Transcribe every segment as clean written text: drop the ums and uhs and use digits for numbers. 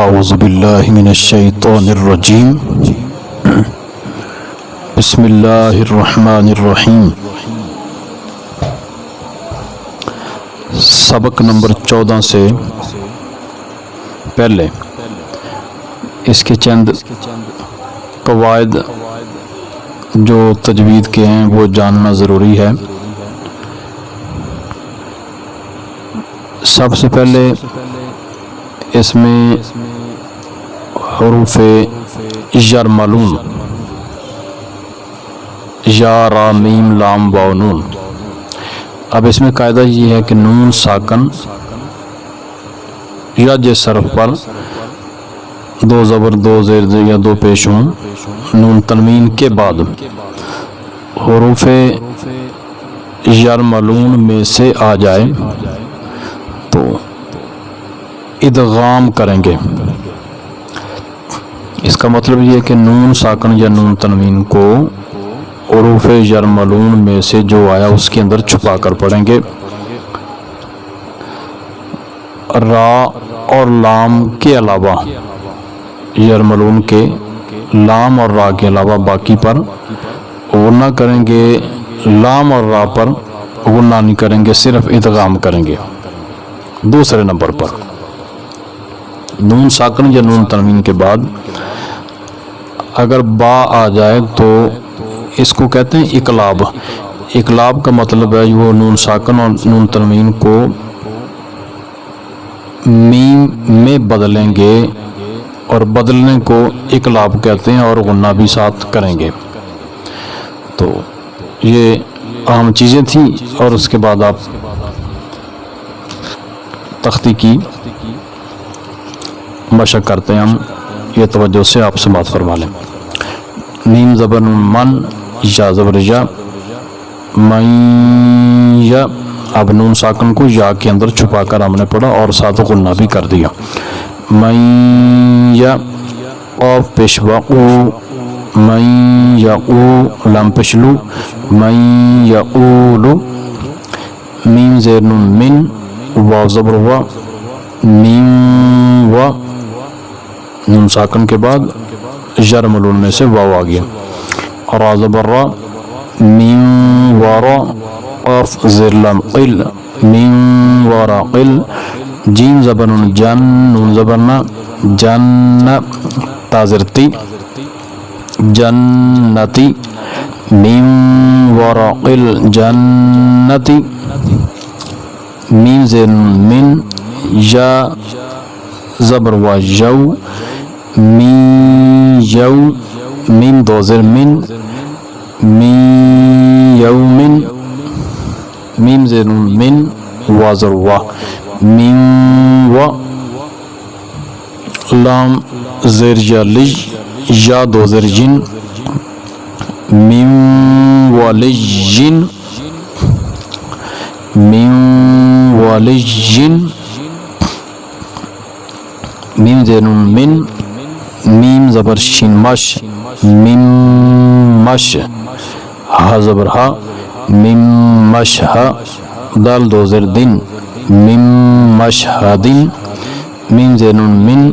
اعوذ باللہ من الشیطان الرجیم بسم اللہ الرحمن الرحیم۔ سبق نمبر 14 سے پہلے اس کے چند قواعد جو تجوید کے ہیں وہ جاننا ضروری ہے۔ سب سے پہلے اس میں حروف یرملون یا را میم لام واو نون۔ اب اس میں قاعدہ یہ ہے کہ نون ساکن یا جس حرف پر دو زبر دو زیر یا دو پیش ہوں نون تنوین کے بعد حروف یرملون میں سے آ جائے تو ادغام کریں گے۔ اس کا مطلب یہ ہے کہ نون ساکن یا نون تنوین کو حروف یرملون میں سے جو آیا اس کے اندر چھپا کر پڑھیں گے۔ را اور لام کے علاوہ یرملون کے لام اور را کے علاوہ باقی پر غنہ کریں گے، لام اور را پر غنہ نہیں کریں گے، صرف ادغام کریں گے۔ دوسرے نمبر پر نون ساکن یا نون تنوین کے بعد اگر با آ جائے تو اس کو کہتے ہیں اقلاب۔ اقلاب کا مطلب ہے وہ نون ساکن اور نون تنوین کو میم میں بدلیں گے اور بدلنے کو اقلاب کہتے ہیں اور غنہ بھی ساتھ کریں گے۔ تو یہ عام چیزیں تھیں اور اس کے بعد آپ تختی کی مشق کرتے ہیں۔ ہم یہ توجہ سے آپ سماعت فرما لیں۔ میم زبر من یا زبر یا من یا، اب نون ساکن کو یا کے اندر چھپا کر ہم نے پڑھا اور ساتھ غنہ بھی کر دیا۔ من یا قاف پیشوا او، من یا او لام پیشلو، من یا اولو، میم زیر نون من واو زبر وا، میم وا، نون ساکن کے بعد یرملون میں سے واو آ گیا۔ را زبر را، میم وارا، قاف زیر لام قل، میم وارا قل، جیم زبر نون جن، نون زبر نا، جن تا زیر تی، جنتی، میم وارا قل جنتی، میم زیر نون من، یا زبر وا یو، می یو، میم دو زیر من، می یومن، میم زیر نون من وا زر وا، میم وا، لام زیر یا لی، یا دو زیر جن، میم والی جن، میم والی جن، میم زیر نون من، میم زبر شین مش، میم مش، ہا زبر ہا، میم مش ہا، دال دو زیر دن، میم مش ہا دن، میم زیر نون من،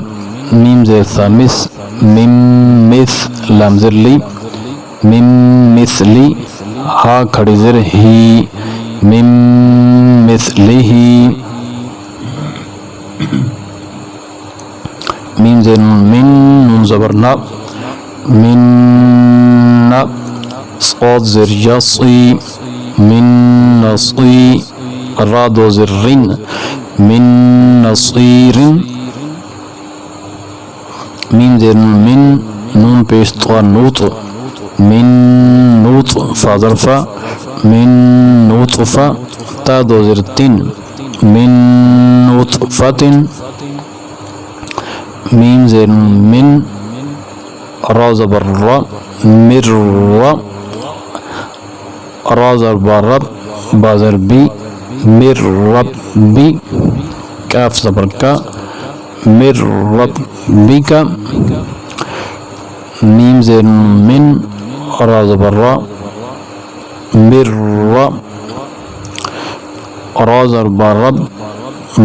میم زیر ثامس، میم مث لام زیر لی، میم مثلی، ہا کھڑی زیر ہی، میم مثلی ہی، میم زیر نون من، نون زبر نا، من نا، صاد زیر یصی، من نصی، را دو زیر رن، من نصیر، میم زیر نون من، نون پیش طا نوت، من نوت فا ظرفا، من نطفا، تا دو زیر تن، من نطفتن، میم زیر من، را زبر را، مر را، را زبر رب، با زر بی، مر رب بی، کاف زبر کا، مر رب بی کا، میم زیر من، را زبر را، مر را، را زبر رب،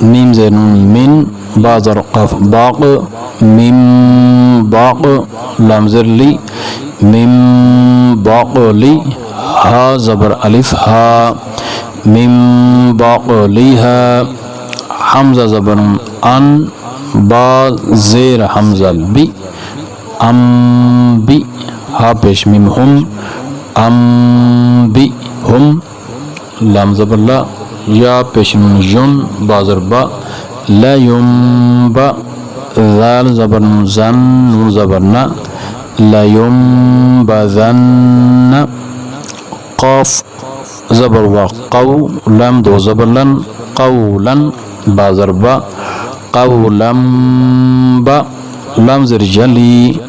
میم زیر نون من، با زر قاف باق، میم باق، لام زر لی، میم باق لی، ہا زبر الف ہا، میم باق لی ہا، حمزہ زبر ان، با زیر حمزہ بی، ام بی، ہا پیش میم ہم، ام بی ہم، لام زبر لا، یا پیش نون یون، با زر با، لا یم با، ذال زبر زن، نون زبر نا، لا یم بذن، قاف زبر با قو، لام دو زبر لن، قولا، با زر با، قولا با، لام زر جلی،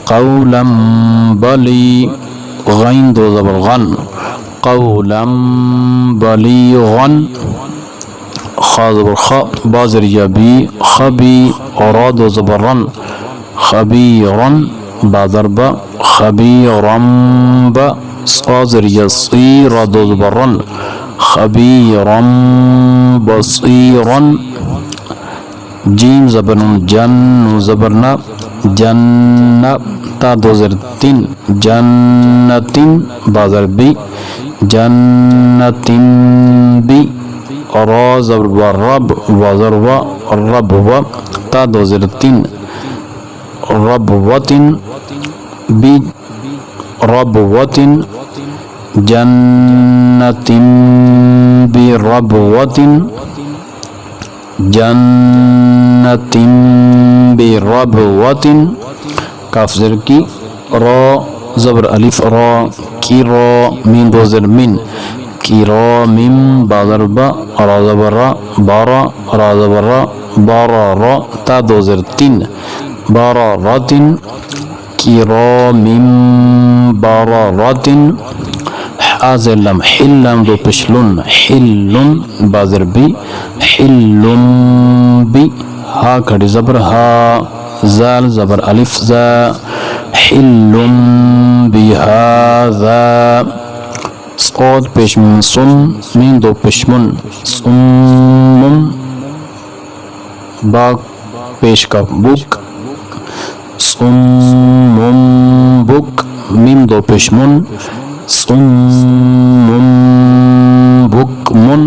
قولا بلی، غین دو زبر غن، قولا بلیغا، خا زبر خا، با زر یبی، خبی، را دو زبر رن، خبیرا، با زر با، خبیرا با، صا زر یصی، را دو زبر رن، خبیرا بصیرا، جیم زبر جن، نون زبر نا، جن، تا دو زر تین، جنتین، با زر بی، جنتین بی، را زبر با رب، با زر با، رب با، تا دو زر تین، ربوتین بی، ربوتین، جنتین بی ربوتین، جنتین بی ربوتین، کاف زر کی، را زبر الف را، کی را، مین دو زر من، کی را میم، با زر با، را زبر را، بارا، را زبر را، بارا را، تا دو زر تین، بارا راتین، کی را میم بارا راتین، حازر لم حل، لم دو پشلن، حلن، با زر بی، حلن بی، ہا کھڑی زبر ہا، زال زبر الف زا، حلن بهذا، صاد پیش من سن، مین دو پشمن، سنن، با پیش کا بک، سنن بک، میم دو پشمن، سنن بکمن،